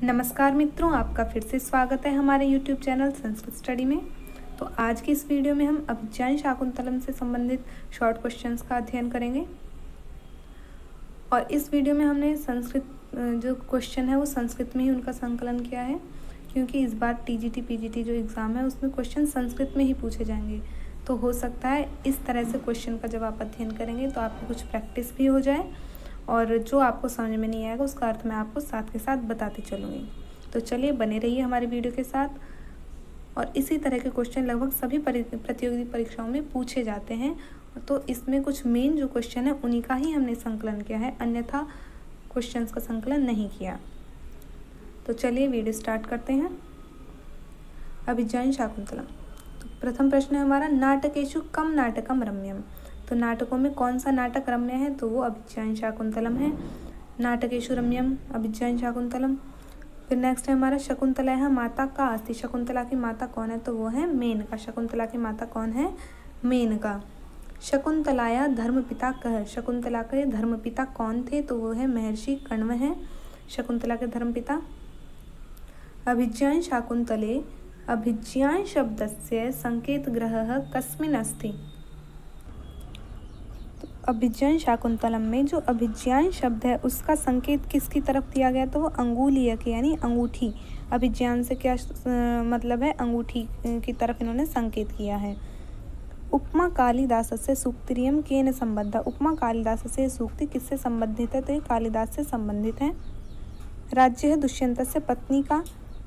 नमस्कार मित्रों, आपका फिर से स्वागत है हमारे YouTube चैनल संस्कृत स्टडी में। तो आज की इस वीडियो में हम अभिज्ञान शाकुंतलम से संबंधित शॉर्ट क्वेश्चंस का अध्ययन करेंगे। और इस वीडियो में हमने संस्कृत जो क्वेश्चन है वो संस्कृत में ही उनका संकलन किया है, क्योंकि इस बार TGT PGT जो एग्ज़ाम है उसमें क्वेश्चन संस्कृत में ही पूछे जाएंगे। तो हो सकता है इस तरह से क्वेश्चन का जब आप अध्ययन करेंगे तो आपकी कुछ प्रैक्टिस भी हो जाए और जो आपको समझ में नहीं आएगा उसका अर्थ मैं आपको साथ के साथ बताती चलूँगी। तो चलिए बने रहिए हमारे वीडियो के साथ। और इसी तरह के क्वेश्चन लगभग सभी प्रतियोगी परीक्षाओं में पूछे जाते हैं, तो इसमें कुछ मेन जो क्वेश्चन है उन्हीं का ही हमने संकलन किया है, अन्यथा क्वेश्चंस का संकलन नहीं किया। तो चलिए वीडियो स्टार्ट करते हैं। अभिज्ञान शाकुंतलम। तो प्रथम प्रश्न है हमारा, नाटकेषु कम नाटकम रम्यम। तो नाटकों में कौन सा नाटक रम्य है? तो वो अभिज्ञान शाकुंतलम है। नाटकेषु रम्यम अभिज्ञान शाकुंतलम। फिर नेक्स्ट है हमारा, शकुंतला माता का अस्ति। शकुंतला की माता कौन है? तो वो है मेनका। शकुंतला की माता कौन है? मेनका। शकुंतलाया धर्मपिता कह। शकुंतला के धर्मपिता कौन थे? तो वो है महर्षि कण्व है शकुंतला के धर्मपिता। अभिज्ञान शाकुंतले अभिज्ञान शब्दस्य संकेतग्रहः कस्मिन् अस्ति। अभिज्ञान शाकुंतलम में जो अभिज्ञान शब्द है उसका संकेत किसकी तरफ दिया गया? तो वो अंगुलीय के यानी अंगूठी। अभिज्ञान से क्या मतलब है? अंगूठी की तरफ इन्होंने संकेत किया है। उपमा कालिदास से सूक्तिरियम केन संबद्ध। उपमा कालिदास से सूक्ति किससे संबंधित है? तो ये कालिदास से संबंधित है। राज्य है दुष्यंत से पत्नी का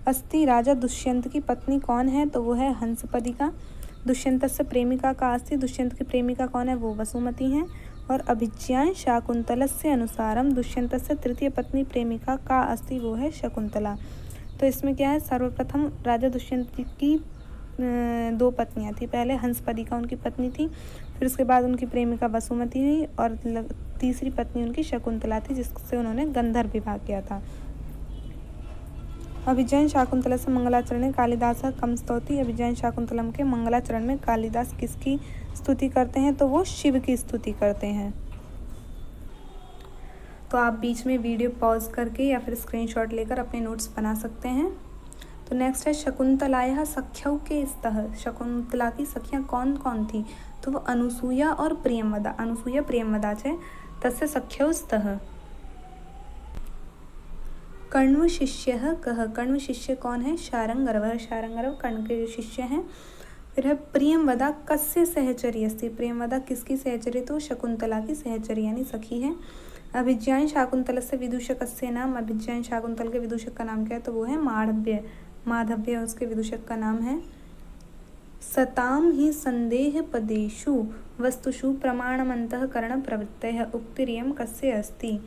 अस्ति। राजा दुष्यंत की पत्नी कौन है? तो वो है हंसपदिका। दुष्यंत से प्रेमिका का अस्ति। दुष्यंत की प्रेमिका कौन है? वो वसुमती हैं। और अभिज्ञान शाकुंतलस्य अनुसारम दुष्यंत से तृतीय पत्नी प्रेमिका का अस्ति, वो है शकुंतला। तो इसमें क्या है, सर्वप्रथम राजा दुष्यंत की दो पत्नियां थी। पहले हंसपदिका उनकी पत्नी थी, फिर उसके बाद उनकी प्रेमिका वसुमती हुई और तीसरी पत्नी उनकी शकुंतला थी, जिससे उन्होंने गंधर्व विवाह किया था। अभिज्ञान शाकुंतल से मंगलाचरण कालिदास कम स्तौति। अभिज्ञान शाकुंतलम के मंगलाचरण में कालिदास किसकी स्तुति करते हैं? तो वो शिव की स्तुति करते हैं। तो आप बीच में वीडियो पॉज करके या फिर स्क्रीनशॉट लेकर अपने नोट्स बना सकते हैं। तो नेक्स्ट है, शकुंतलाया सख्यौ के स्तः। शकुंतला की सखियाँ कौन कौन थी? तो वो अनुसूया और प्रियमवदा। अनुसूया प्रियमवदा छे तस्य सख्यौ स्तः। कण्व शिष्य कह। कण्व शिष्य कौन है? शारंगरव। शारंगरव कर्ण के शिष्य हैं। फिर है, प्रियमवदा कस्य सहचरी अस्ति। प्रियमवदा किसकी सहचरी? तो शकुंतला की सहचरी यानी सखी है। अभिज्ञान शाकुंतल से विदूषकस्य नाम। अभिज्ञान शाकुंतल के विदूषक का नाम क्या है? तो वो है माधव्य। माधव्य उसके विदूषक का नाम है। सताम ही संदेह पदेषु वस्तुषु प्रमाणमंतःकरण प्रवृत्तयः उक्तिरियं कस्य अस्ति।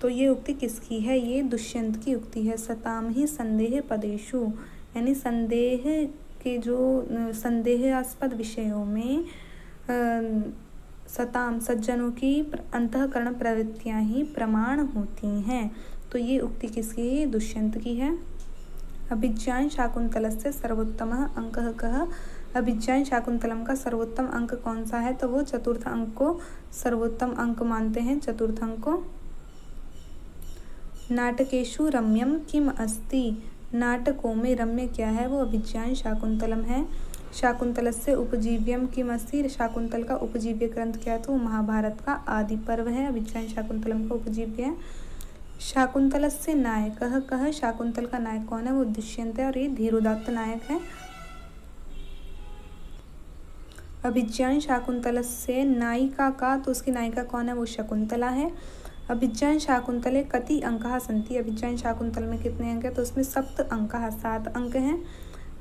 तो ये उक्ति किसकी है? ये दुष्यंत की उक्ति है। सताम ही संदेह पदेषु यानी संदेह के जो संदेहास्पद विषयों में सताम सज्जनों की अंतःकरण प्रवृत्तियां ही प्रमाण होती हैं। तो ये उक्ति किसकी है? दुष्यंत की है। अभिज्ञान शाकुंतलस्य सर्वोत्तमः अंकः कः। अभिज्ञान शाकुंतलम का सर्वोत्तम अंक कौन सा है? तो वो चतुर्थ अंक को सर्वोत्तम अंक मानते हैं, चतुर्थ अंक को। नाटकेषु रम्यम किम अस्ति। नाटकों में रम्य क्या है? वो अभिज्ञान शाकुंतलम है। शाकुंतलस्य उपजीव्यम किम अस्ति। शाकुंतल का उपजीव्य ग्रंथ क्या है? तो महाभारत का आदि पर्व है, अभिज्ञान शाकुंतलम का उपजीव्य है। शाकुंतलस्य नायकः कः। शाकुंतल का नायक कौन है? वो दुष्यंत है और ये धीरोदात्त नायक है। अभिज्ञान शाकुंतलस्य नायिका का। तो उसकी नायिका कौन है? वो शकुंतला है। अभिज्ञान शाकुंतले कति अंकाः सन्ति। अभिज्ञान शाकुंतल में कितने अंक हैं? तो उसमें 7 अंकाः 7 अंक हैं।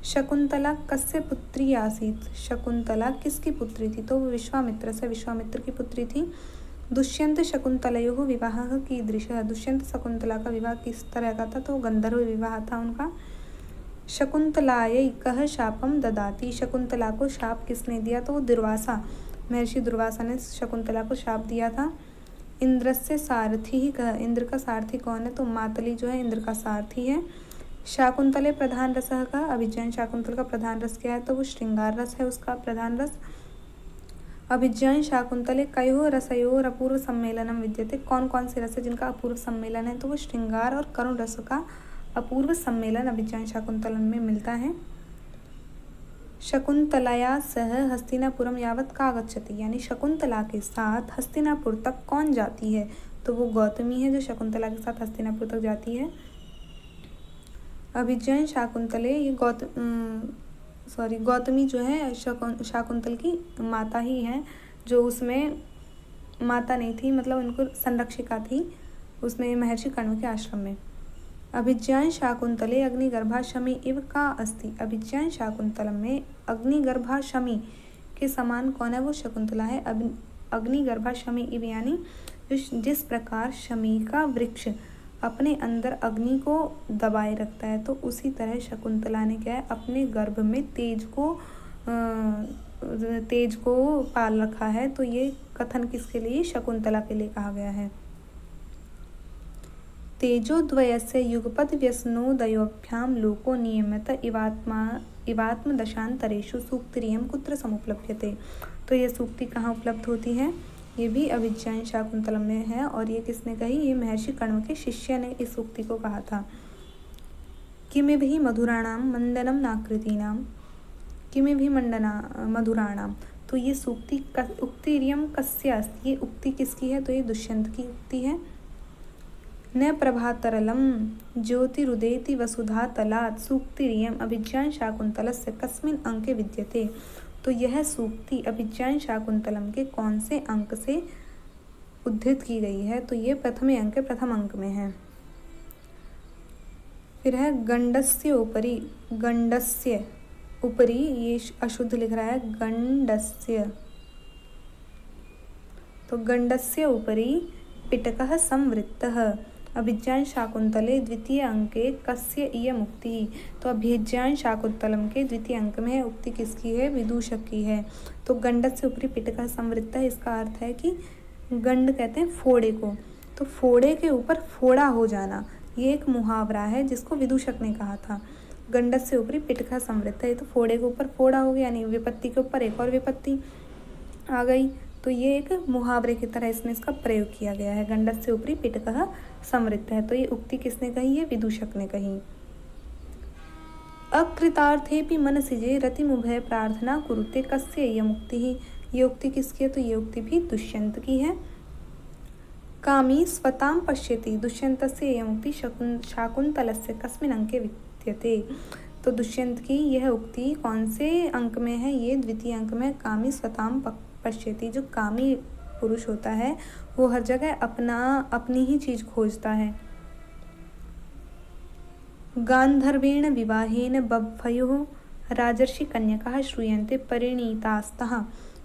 शकुंतला कस्य पुत्री आसीत्। शकुंतला किसकी पुत्री थी? तो वो विश्वामित्र से, विश्वामित्र की पुत्री थी। दुष्यंत शकुंतलयोः विवाहः कीदृशः। दुष्यंत शकुंतला का विवाह किस तरह का था? तो गंधर्व विवाह था उनका। शकुंतलायै कः शापम ददाति। शकुंतला को शाप किसने दिया? तो वो दुर्वासा, महर्षि दुर्वासा ने शकुंतला को शाप दिया था। इंद्रस्य सारथी ही कह। इंद्र का सारथी कौन है? तो मातली जो है इंद्र का सारथी है। शाकुंतले प्रधान रसः का। अभिज्ञान शाकुंतल का प्रधान रस क्या है? तो वो श्रृंगार रस है उसका प्रधान रस। अभिज्ञान शाकुंतले कयोः रसयोः अपूर्व सम्मेलनम विद्यते। कौन कौन से रस है जिनका अपूर्व सम्मेलन है? तो वो श्रृंगार और करुण रस का अपूर्व सम्मेलन अभिज्ञान शाकुंतलम में मिलता है। शकुंतलया सह हस्तिनापुरम यावत का गच्छति, यानी शकुंतला के साथ हस्तिनापुर तक कौन जाती है? तो वो गौतमी है जो शकुंतला के साथ हस्तिनापुर तक जाती है। अभिज्ञान शाकुंतले ये गौतमी जो है शाकुंतल की माता ही है, जो उसमें माता नहीं थी, मतलब उनको संरक्षिका थी उसमें महर्षि कण्व के आश्रम में। अभिज्ञान शाकुंतले अग्निगर्भा शमी इव का अस्ति, अभिज्ञान शाकुंतलम में अग्निगर्भा शमी के समान कौन है? वो शकुंतला है। अग्निगर्भा शमी इव यानी जिस प्रकार शमी का वृक्ष अपने अंदर अग्नि को दबाए रखता है, तो उसी तरह शकुंतला ने क्या है, अपने गर्भ में तेज को पाल रखा है। तो ये कथन किसके लिए? शकुंतला के लिए कहा गया है। तेजोद्वयस्य युगपद व्यसनोदयोभ्याम लोको नियमित इवात्म दशांतरेषु सूक्तिरियं कुत्र समुपलभ्यते। तो ये सूक्ति कहाँ उपलब्ध होती है? ये भी अभिज्ञान शाकुंतलम में है। और ये किसने कही? ये महर्षि कण्व के शिष्य ने इस सूक्ति को कहा था। किमिभिः मधुराणाम मंडनम नाकृतीनाम, किमिभिः मधुराणाम। तो ये सूक्ति उक्तिरियम कस्य अस्ति, ये उक्ति किसकी है? तो ये दुष्यंत की उक्ति है। न प्रभातरलम ज्योतिरुदेति वसुधा तलात् सूक्तिरियम अभिज्ञान शाकुंतलस्य कस्मिन् अंके विद्यते। तो यह सूक्ति अभिज्ञान शाकुंतलम के कौन से अंक से उद्धृत की गई है? तो ये प्रथम अंक में है। फिर है गंडस्य उपरि, गंडस्य उपरि, ये अशुद्ध लिख रहा है गंडस्य, तो गंडस्य उपरि पिटकः संवृत्तः अभिज्ञान शाकुंतले द्वितीय अंके कस्य इयम् उक्ति। तो अभिज्ञान शाकुंतलम के द्वितीय अंक में उक्ति किसकी है? विदूषक की है। तो गंडस्य उपरि पिटकः संवृत्तः, इसका अर्थ है कि गंड कहते हैं फोड़े को, तो फोड़े के ऊपर फोड़ा हो जाना, ये एक मुहावरा है जिसको विदूषक ने कहा था। गंडस्य उपरि पिटकः संवृत्तः, तो फोड़े के ऊपर फोड़ा हो गया, यानी विपत्ति के ऊपर एक और विपत्ति आ गई। तो ये एक मुहावरे की तरह इसमें इसका प्रयोग किया गया है। गंडस्य उपरि पिटकः संवृत्तः, तो ये उक्ति किसने कही है? विदूषक ने कही। अकृतार्थेपि मनसिजे रतिमुभय प्रार्थना कुरुते कस्य इयम् उक्तिः, ये उक्ति किसकी है? तो ये उक्ति भी दुष्यंत की है। कामी स्वतां पश्यति दुष्यन्तस्य इयम् उक्ति शाकुंतलस्य कस्मिन् अंके विद्यते। तो दुष्यंत की यह उक्ति कौन से अंक में है? ये द्वितीय अंक में। कामी स्वतां पश्यति, जो कामी पुरुष होता है वो हर जगह अपनी ही चीज खोजता है। गांधर्वेण विवाहेन बभ्वयोः राजर्षि कन्यकाः श्रूयन्ते परिणीतास्तः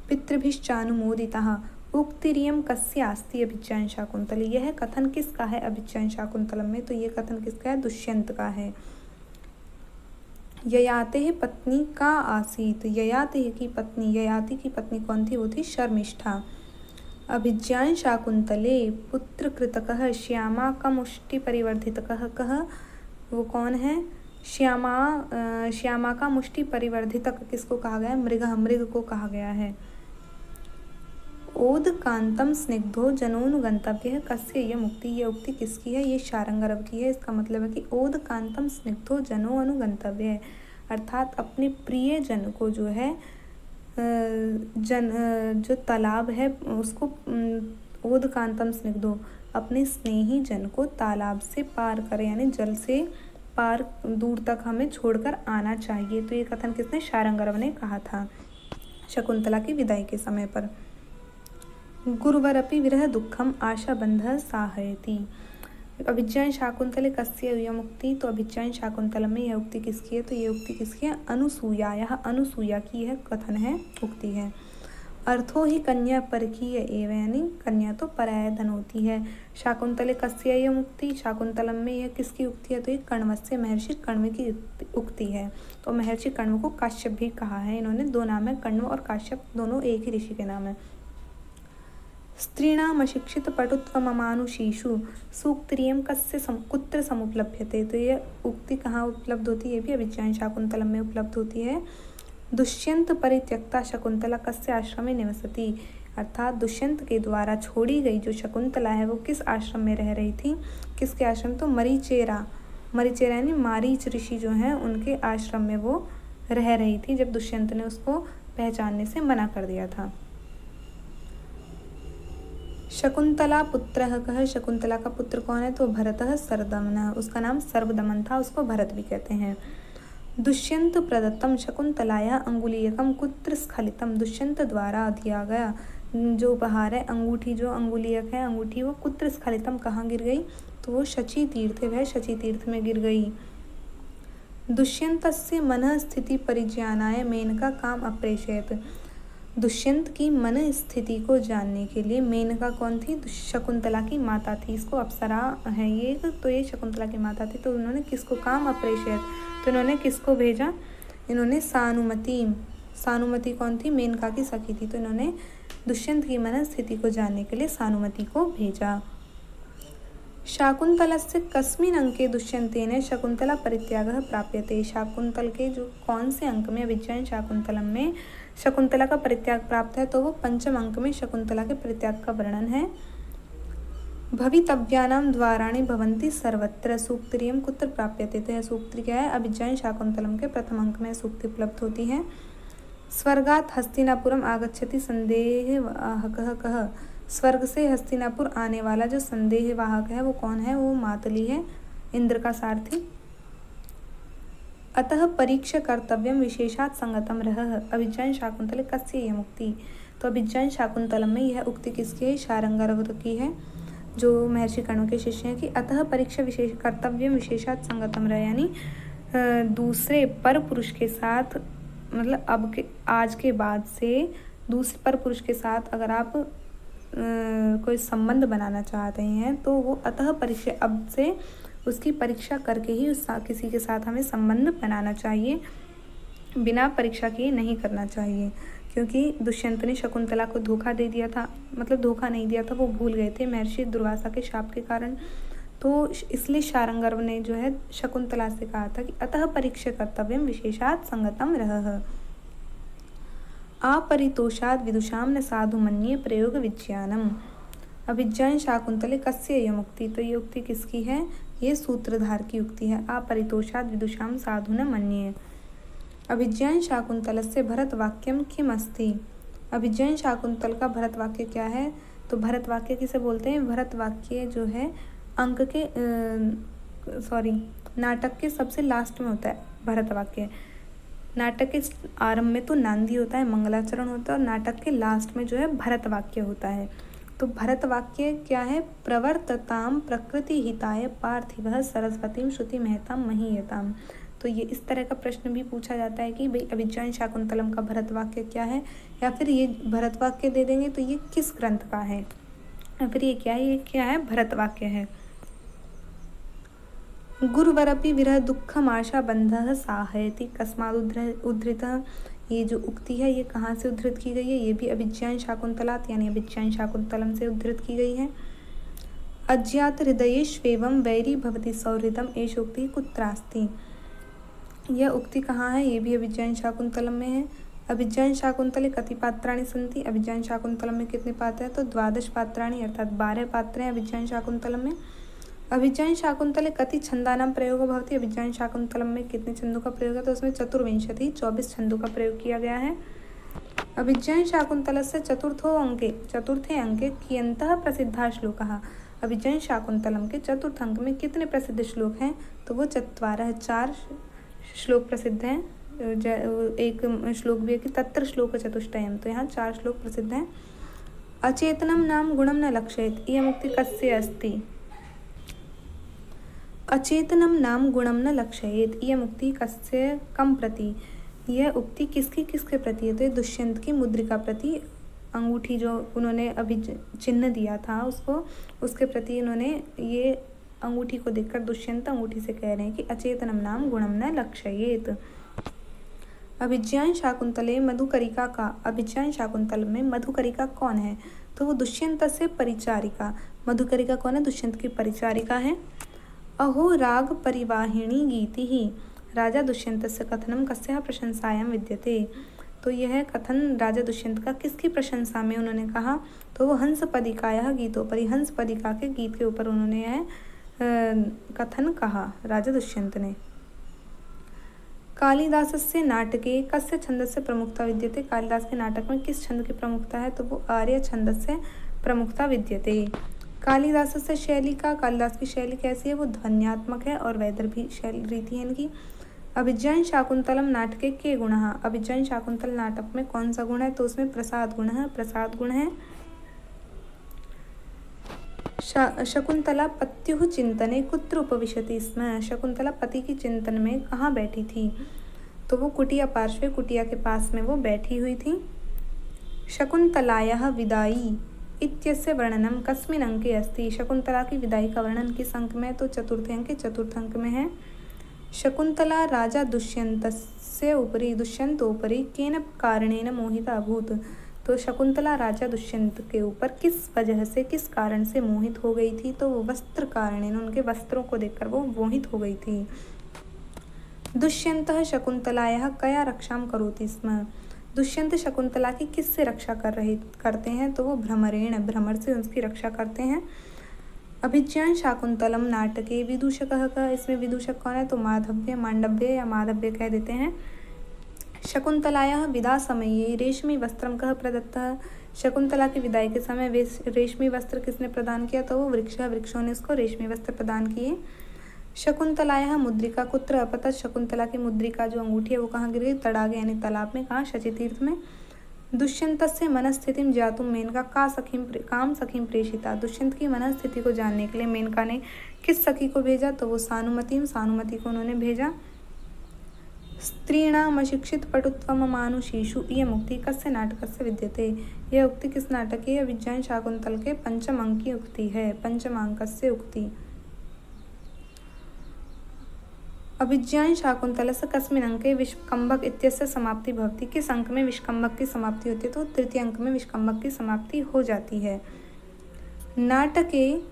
पितृभिश्चानुमोदिताः उक्तिरियं कस्य अस्ति अभिज्ञान शाकुंतले। यह कथन किसका है अभिज्ञान शाकुंतलम में? तो ये कथन किसका है? दुष्यंत का है। ययातेः पत्नी का आसीत, ययाति की पत्नी कौन थी? वो थी शर्मिष्ठा। अभिज्ञान शाकुंतले पुत्रकृतकः श्यामा का मुष्टि परिवर्धितकः कः? वो कौन है? श्यामा का मुष्टि परिवर्धितक किसको कहा गया? मृग को कहा गया है। ओदकांतम स्निग्धो जनोनुगंतव्यः कस्य इयम् उक्ति, ये उक्ति किसकी है? ये शारंगरव की है। इसका मतलब है कि ओदकांतम स्निग्धो जनो अनुगंतव्य है, अर्थात अपने प्रिय जन को जो है जो तालाब है उसको ओदकांतम स्निग्धो, अपने स्नेही जन को तालाब से पार करें, यानी जल से पार दूर तक हमें छोड़कर आना चाहिए। तो ये कथन किसने? शारंगरव ने कहा था शकुंतला की विदाई के समय पर। गुरुवरपि विरह दुखम आशाबंध साहयति। अभिज्ञान शाकुंतले कस्य इयम् उक्ति, तो अभिज्ञान शाकुंतलम में यह उक्ति किसकी है? तो ये उक्ति किसकी है? अनुसूया, यह अनुसूया की यह कथन है, उक्ति है। अर्थो ही कन्या परकीय एवं, यानी कन्या तो पराया धन होती है। शाकुंतले कस्य इयम् उक्ति, शाकुंतलम में यह किसकी उक्ति है? तो ये कण्वस्य, महर्षि कण्व की उक्ति है। तो महर्षि कण्व को काश्यप भी कहा है, इन्होंने दो नाम है, कण्व और काश्यप दोनों एक ही ऋषि के नाम है। स्त्रीणामशिक्षित पटुत्वममानुषीषु सूक्तिरियं कस्य कुत्र समुपलभ्यते। तो ये उक्ति कहाँ उपलब्ध होती है? ये भी अभिज्ञान शाकुंतलम में उपलब्ध होती है। दुष्यंत परित्यक्ता शकुंतला कस्य आश्रमे निवसति, अर्थात दुष्यंत के द्वारा छोड़ी गई जो शकुंतला है वो किस आश्रम में रह रही थी? किसके आश्रम? तो मरीचेरा मरीचेरा यानी मारीच ऋषि जो हैं उनके आश्रम में वो रह रही थी जब दुष्यंत ने उसको पहचानने से मना कर दिया था। शकुंतला पुत्रः कः, शकुंतला का पुत्र कौन है? तो भरतः सर्वदमनः, उसका नाम सर्वदमन था, उसको भरत भी कहते हैं। दुष्यंत प्रदत्तम शकुंतलाया अंगुलीयकम कुत्र स्खलितम, दुष्यंत द्वारा दिया गया जो उपहार है अंगूठी, जो अंगुलीयक है अंगूठी, वो कुत्र स्खलितम कहाँ गिर गई? तो वो शची तीर्थ, वह शची तीर्थ में गिर गई। दुष्यंतस्य मनः स्थिति परिज्ञानाय मेनका काम अप्रेषयत, दुष्यंत की मन स्थिति को जानने के लिए मेनका कौन थी? शकुंतला की माता थी, इसको अप्सरा है ये, तो ये शकुंतला की माता थी। तो उन्होंने किसको काम अप्रेषयत, तो इन्होंने किसको भेजा? इन्होंने सानुमति, सानुमति कौन थी? मेनका की सखी थी, तो इन्होंने दुष्यंत की मन स्थिति को जानने के लिए सानुमति को भेजा। शाकुंतलस्य कस्मिन् अंके दुष्यंतेन शकुंतला परित्यागः प्राप्यते, शाकुंतल के जो कौन से अंक में अभिज्ञान शाकुंतलम में शकुंतला का परित्याग प्राप्त है? तो वो पंचम अंक में शकुंतला के परित्याग का वर्णन है। भवितव्यानां द्वाराणि भवन्ति सर्वत्र, सूक्तिरियं कुत्र प्राप्यते, तो यह सूक्ति क्या है? अभिज्ञान शाकुंतलम के प्रथम अंक में सूक्ति उपलब्ध होती है। स्वर्गात् हस्तिनापुरम आगच्छति संदेहवाहकः कः, स्वर्ग से हस्तिनापुर आने वाला जो संदेहवाहक है वो कौन है? वो मातली है, इंद्र का सारथी। अतः परीक्ष कर्तव्यम विशेषात् संगतम रहः, अभिज्ञान शाकुंतले कस्य यह उक्ति, तो अभिज्ञान शाकुंतलम में यह उक्ति किसकी है? शारंगारव की है, जो महर्षि कण्व के शिष्य हैं, कि अतः परीक्षा विशेष कर्तव्यम विशेषात् संगतम रह, यानी दूसरे पर पुरुष के साथ, मतलब अब के आज के बाद से दूसरे पर पुरुष के साथ अगर आप कोई संबंध बनाना चाहते हैं तो वो अतः परीक्षा, अब से उसकी परीक्षा करके ही उस किसी के साथ हमें संबंध बनाना चाहिए, बिना परीक्षा किए नहीं करना चाहिए। क्योंकि दुष्यंत ने शकुंतला को धोखा दे दिया था, मतलब धोखा नहीं दिया था, वो भूल गए थे महर्षि दुर्वासा के शाप के कारण, तो इसलिए शारंगर्व ने जो है शकुंतला से कहा था कि अतः परीक्षा कर्तव्यम विशेषात् संगतम रहः, अपरितोषाद विदुषां न साधु मन्ये प्रयोग विज्ञानम, अभिज्ञान शाकुंतले कस्य यह उक्ति, तो ये उक्ति किसकी है? ये सूत्रधार की उक्ति है। अपरितोषाद विदुषां साधु न मन्ये। अभिज्ञान शाकुंतलस्य भरत वाक्यम किम अस्ति, अभिज्ञान शाकुंतल का भरत वाक्य क्या है? तो भरत वाक्य किसे बोलते हैं? भरत वाक्य जो है अंक के नाटक के सबसे लास्ट में होता है भरत वाक्य। नाटक के आरंभ में तो नांदी होता है, मंगलाचरण होता है, और नाटक के लास्ट में जो है भरत वाक्य होता है। तो भरत वाक्य क्या है? प्रवर्तताम प्रकृति हिताय पार्थिवः सरस्वतीं श्रुति महताम महीयताम। तो ये इस तरह का प्रश्न भी पूछा जाता है कि भाई अभिज्ञान शाकुंतलम का भरत वाक्य क्या है, या फिर ये भरत वाक्य दे देंगे तो ये किस ग्रंथ का है, या फिर ये क्या है? भरत वाक्य है। गुरुवरपि विरह दुःखम आशा बंधः साहयति कस्माद् उद्धृतः, ये जो उक्ति है ये कहाँ से उद्धृत की गई है? ये भी अभिज्ञान शाकुंतलात् यानी अभिज्ञान शाकुंतलम से उद्धृत की गई है। अज्ञात हृदयेष्वेवं वैरी भवति सौहृदम एष उक्ति कुत्रास्ति, यह उक्ति कहाँ है? ये भी अभिज्ञान शाकुंतलम में है। अभिज्ञान शाकुंतले कति पात्राणि सन्ति, अभिज्ञान शाकुंतलम में कितने पात्र हैं? तो 12 पात्राणि, अर्थात 12 पात्र हैं अभिज्ञान शाकुंतलम में। अभिज्ञान शाकुंतले कति छंदानां प्रयोग भवति, अभिज्ञान शाकुंतलम में कितने छंदों का प्रयोग है? तो उसमें 24 छंदों का प्रयोग किया गया है। अभिज्ञान शाकुंतलस्य चतुर्थे अंके कियन्तः प्रसिद्धा श्लोकाः, अभिज्ञान शाकुंतलम के चतुर्थ अंक में कितने प्रसिद्ध श्लोक हैं? तो वो 4 श्लोक प्रसिद्ध हैं। एक श्लोक भी है कि तत्र श्लोक चतुष्टयम्, तो यहाँ 4 श्लोक प्रसिद्ध हैं। अचेतनम नाम गुणम न लक्षयेत्, इयम् उक्ति कस्य अस्ति? अचेतनम नाम गुणम न लक्षयेत्, इयम् उक्ति कस्य कम प्रति, यह उक्ति किसके प्रति है? तो ये दुष्यंत की मुद्रिका प्रति, अंगूठी जो उन्होंने अभी चिन्ह दिया था उसके प्रति इन्होंने ये अंगूठी को देखकर दुष्यंत अंगूठी से कह रहे हैं कि अचेतनम नाम गुणम न लक्षयेत्। अभिज्ञान शाकुंतले मधुकरिका का, अभिज्ञान शाकुंतल में मधुकरिका कौन है? तो वो दुष्यंत से परिचारिका, मधुकरिका कौन है? दुष्यंत की परिचारिका है। अहो राग परिवाहिणी गीति ही, राजा दुष्यंत से कथनम कस्याः प्रशंसायां विद्यते, तो यह कथन राजा दुष्यंत का किसकी प्रशंसा में उन्होंने कहा? तो वो हंस पदिकायाः गीतोपरि, हंस पदिका के गीत के ऊपर उन्होंने यह कथन कहा राजा दुष्यंत ने। कालिदासस्य नाटके कस्य छन्दस्य प्रमुखता विद्यते। कालिदास के नाटक में किस छंद की प्रमुखता है, तो वो आर्य छन्दस्य प्रमुखता विद्यते। कालिदासस्य शैली का, कालिदास की शैली कैसी है, वो ध्वन्यात्मक है और वैदर्भी शैली रीति है इनकी। अभिज्ञान शाकुंतलम नाटके के गुण। अभिज्ञान शाकुंतल नाटक में कौन सा गुण है, तो उसमें प्रसाद गुण है। प्रसाद गुण है। शकुंतला पत्युः चिंतने कुत्र उपविशति स्म। शकुंतला पति की चिंतन में कहाँ बैठी थी, तो वो कुटिया पार्श्वे, कुटिया के पास में वो बैठी हुई थी। शकुंतलायाः विदाई इत्यस्य वर्णनम कस्मिन् अंके अस्ति। शकुंतला की विदाई का वर्णन किस अंक में, तो चतुर्थ अंक, चतुर्थ अंक में है। शकुंतला राजा दुष्यंतस्य उपरि, दुष्यंतोपरि केन कारणेन मोहिता अभूत। तो शकुंतला राजा दुष्यंत के ऊपर किस वजह से, किस कारण से मोहित हो गई थी, तो वो वस्त्र कारणेन, उनके वस्त्रों को देखकर वो मोहित हो गई थी। दुष्यंतः शकुंतलायाः कया रक्षां करोति स्म। दुष्यंत शकुंतला की किससे रक्षा करते हैं, तो वो भ्रमरेण, भ्रमर से उसकी रक्षा करते हैं। अभिज्ञान शाकुंतलम नाटके विदूषकः का, इसमें विदूषक कौन है, तो माधव्य, मांडव्य या माधव्य कह देते हैं। शकुंतलायाः विदा समये रेशमी वस्त्रं कः प्रदत्तः। शकुंतला की विदाई के समय रेशमी वस्त्र किसने प्रदान किया, तो वो वृक्षों ने उसको रेशमी वस्त्र प्रदान किए। शकुंतलायाः मुद्रिका कुत्र अपतत। शकुंतला की मुद्रिका जो अंगूठी है वो कहाँ गिर गई, तड़ागे यानी तालाब में, कहाँ, शचीतीर्थ में। दुष्यंतस्य मनस्थितिं ज्ञातुं मेनका काम सखीं प्रेषिता। दुष्यंत की मनस्थिति को जानने के लिए मेनका ने किस सखी को भेजा, तो वो सानुमति को उन्होंने भेजा। स्त्रीणामशिक्षित पटुत्वम मानुषीषु इयम् उक्ति कस्य नाटकस्य विद्यते। यह उक्ति किस नाटक की, अभिज्ञान शाकुंतल के पंचम अंक की उक्ति है, पंचमांकस्य उक्ति। अभिज्ञान शाकुंतलस्य कस्मिन् अंके विष्कम्भक इत्यस्य समाप्ति भवति। किस अंक में विष्कम्भक की समाप्ति होती है, तो तृतीय अंक में विष्कम्भक की समाप्ति हो जाती है। नाटके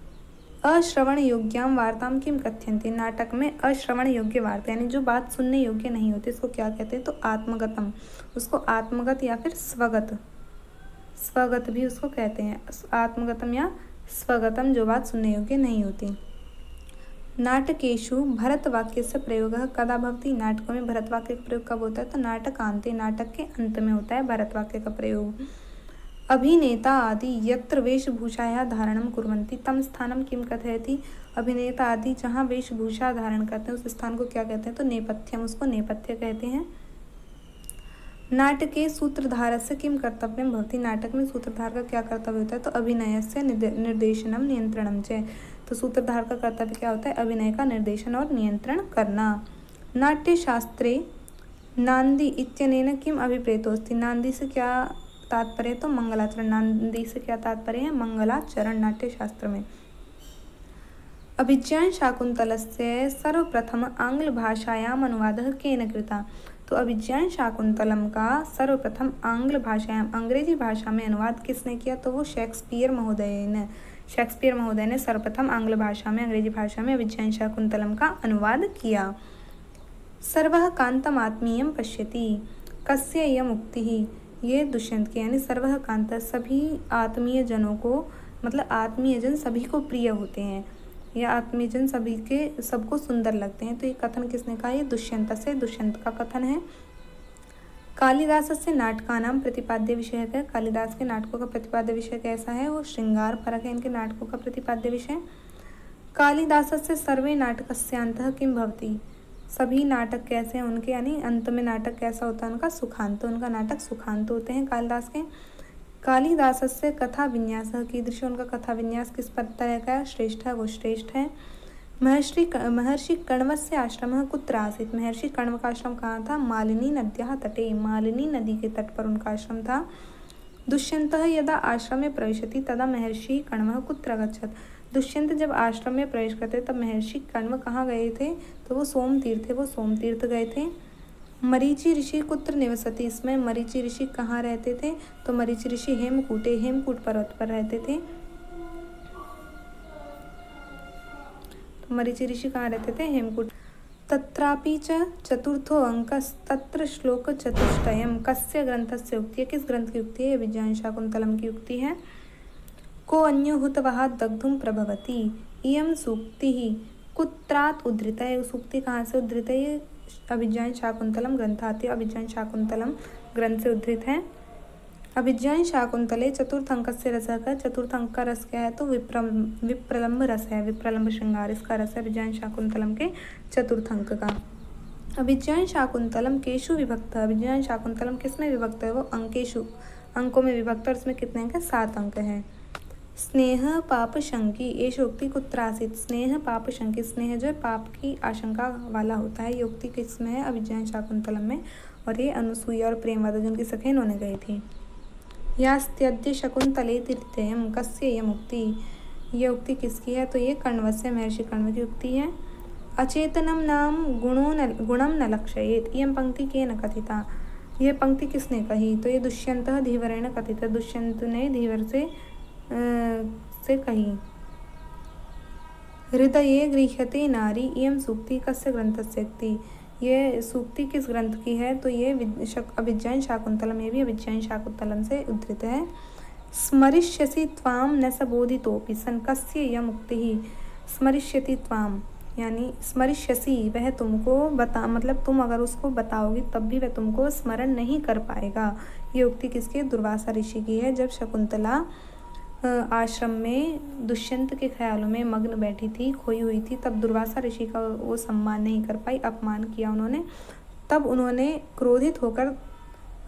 अश्रवण योग्याम वार्ताम किम कथ्यन्ते। नाटक में अश्रवण योग्य वार्ता यानी जो बात सुनने योग्य नहीं होती, इसको क्या कहते हैं, तो आत्मगतम। उसको आत्मगत या फिर स्वगत भी उसको कहते हैं। आत्मगतम या स्वगतम, जो बात सुनने योग्य नहीं होती। नाटकेषु भरतवाक्यस्य प्रयोगः कदा भवति। नाटकों में भरतवाक्य का प्रयोग कब होता है, तो नाटकान्ते, नाटक के अंत में होता है भरतवाक्य का प्रयोग। अभिनेता आदि यत्र वेशभूषायाः धारणं कुर्वन्ति तं स्थानं किं कथयति। अभिनेता आदि जहाँ वेशभूषा धारण करते हैं उस स्थान को क्या कहते हैं, तो नेपथ्यम, उसको नेपथ्य कहते हैं। नाटके सूत्रधारस्य किं कर्तव्यं भवति। नाटक में सूत्रधार का क्या कर्तव्य होता है, तो अभिनयस्य निर्देशनम नियंत्रणम च। तो सूत्रधार का कर्तव्य क्या होता है, अभिनय का निर्देशन और नियंत्रण करना। नाट्यशास्त्रे नांदी इत्यनेन किम अभिप्रेतोस्ति। नांदी से क्या तात्पर्य, तो मंगलाचरण। नांदी से क्या तात्पर्य है, मंगलाचरण नाट्य शास्त्र में। अभिज्ञान शाकुंतलस्य सर्वप्रथम आंग्ल भाषायाम अनुवादः केन कृता। तो अभिज्ञान शाकुंतलम का सर्वप्रथम आंग्ल भाषायाम, अंग्रेजी भाषा में अनुवाद किसने किया, तो वो शेक्सपियर महोदय ने सर्वप्रथम आंग्ल भाषा में, अंग्रेजी भाषा में अभिज्ञान शाकुंतलम का अनुवाद किया। सर्वः कांतम आत्मीयम पश्यति कस्य इयम् उक्तिः। ये दुष्यंत की, यानी सर्वः कांत, सभी आत्मीय जनों को, मतलब आत्मीय जन सभी को प्रिय होते हैं, या आत्मीय जन सभी के सबको सुंदर लगते हैं। तो ये कथन किसने कहा, ये दुष्यंत का कथन है। कालिदास से नाटकानां प्रतिपाद्य विषय है। कालिदास के नाटकों का प्रतिपाद्य विषय कैसा है, वो श्रृंगार परक है इनके नाटकों का प्रतिपाद्य विषय। कालिदास से सर्वे नाटकस्यांतः किं भवति। सभी नाटक कैसे हैं उनके, यानी अंत में नाटक कैसा होता है उनका, सुखांत। उनका नाटक सुखांत होते हैं कालिदास के। कालिदास से कथा विन्यास कीदृश। उनका कथा विन्यास किस तरह का है, श्रेष्ठ है, वो श्रेष्ठ है। महर्षि कण्वस्य आश्रमः कुत्र आसीत्। महर्षि कण्व का आश्रम कहाँ था, मालिनी नद्याः तटे, मालिनी नदी के तट पर उनका आश्रम था। दुष्यंतः यदा आश्रमे प्रविशति तदा महर्षि कण्वः कुत्र गच्छत्। दुष्यंत जब आश्रम में प्रवेश करते तब महर्षि कण्व कहाँ गए थे, तो वो सोमतीर्थ गए थे। मरीचि ऋषि कुत्र निवसति। इसमें मरीचि ऋषि कहाँ रहते थे, तो मरीचि ऋषि हेमकूट पर्वत पर रहते थे। तो मरीचि ऋषि कहाँ रहते थे, हेमकूट। तत्रापि च चतुर्थो अंकस्तत्र श्लोक चतुष्टयम् कस्य ग्रंथस्य उक्ति है। किस ग्रंथ की उक्ति है, अभिज्ञान शाकुंतलम की उक्ति है। को अन्यो हुतवहात् दग्धुं प्रभवति। इयं सूक्ति ही कुत्रात् उद्धृता है। सूक्ति कहाँ से उद्धृत है? ये अभिज्ञान शाकुंतलम ग्रंथात्, अभिज्ञान शाकुंतलम ग्रंथ से उद्धृत है। अभिज्ञान शाकुंतले चतुर्थ अंकस्य रसः का, चतुर्थ अंक का रस क्या है? तो विप्रलम्ब रस है, विप्रलम्ब श्रृंगार इसका रस है अभिज्ञान शाकुंतलम के चतुर्थ अंक का। अभिज्ञान शाकुंतलम केषु विभक्त? अभिज्ञान शाकुंतलम किस में विभक्त है? वो अंकेषु, अंकों में विभक्त है। इसमें कितने अंक है? 7 अंक हैं। स्नेह पाप शंकी ये उक्ति कुत्रासित? स्नेह पाप शंकी, स्नेह जो है पाप की आशंका वाला होता है। ये उक्ति किस में है? अभिज्ञान शाकुंतलम में। और ये अनुसूया और प्रेमवदा जो उनकी सखी उन्होंने गई थी। यास्त्यद्य शकुंतले तीर्थयम कस्य यम उक्ति? ये उक्ति किसकी है? तो ये कण्वस्य, महर्षि कण्व की उक्ति है। अचेतनम नाम गुणम न लक्षयेत, यम पंक्ति के न कथिता? यह पंक्ति किसने कही? तो ये दुष्यंत धीवरेण कथित, दुष्यंत ने धीवर से कही। हृदये गृह्यते नारी इयं सूक्ति कस्य ग्रंथस्य इति? ये सूक्ति किस ग्रंथ की है? तो ये अभिज्ञान शाकुंतलम, ये भी अभिज्ञान शाकुंतलम से उद्धृत है। स्मरिष्यसि त्वाम न सबोधितोपि सन कस्य यम उक्ति ही? स्मरिष्यति त्वाम यानी स्मरिष्यसि, वह तुमको बता, मतलब तुम अगर उसको बताओगी तब भी वह तुमको स्मरण नहीं कर पाएगा। ये उक्ति किसकी? दुर्वासा ऋषि की है। जब शकुंतला आश्रम में दुष्यंत के ख्यालों में मग्न बैठी थी, खोई हुई थी, तब दुर्वासा ऋषि का वो सम्मान नहीं कर पाई, अपमान किया उन्होंने। तब उन्होंने क्रोधित होकर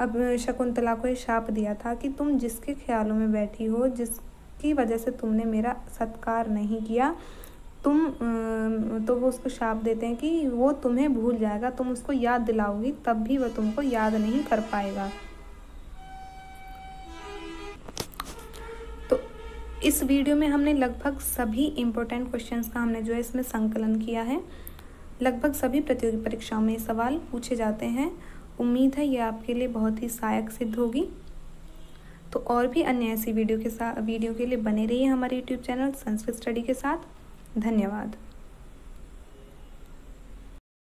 अब शकुंतला को ये शाप दिया था कि तुम जिसके ख्यालों में बैठी हो, जिसकी वजह से तुमने मेरा सत्कार नहीं किया, तो वो उसको शाप देते हैं कि वो तुम्हें भूल जाएगा, तुम उसको याद दिलाओगी तब भी वह तुमको याद नहीं कर पाएगा। तो इस वीडियो में हमने लगभग सभी इम्पोर्टेंट क्वेश्चंस का हमने जो है इसमें संकलन किया है। लगभग सभी प्रतियोगी परीक्षाओं में सवाल पूछे जाते हैं। उम्मीद है ये आपके लिए बहुत ही सहायक सिद्ध होगी। तो और भी अन्य ऐसी वीडियो के लिए बने रहिए हमारे YouTube चैनल संस्कृत स्टडी के साथ। धन्यवाद।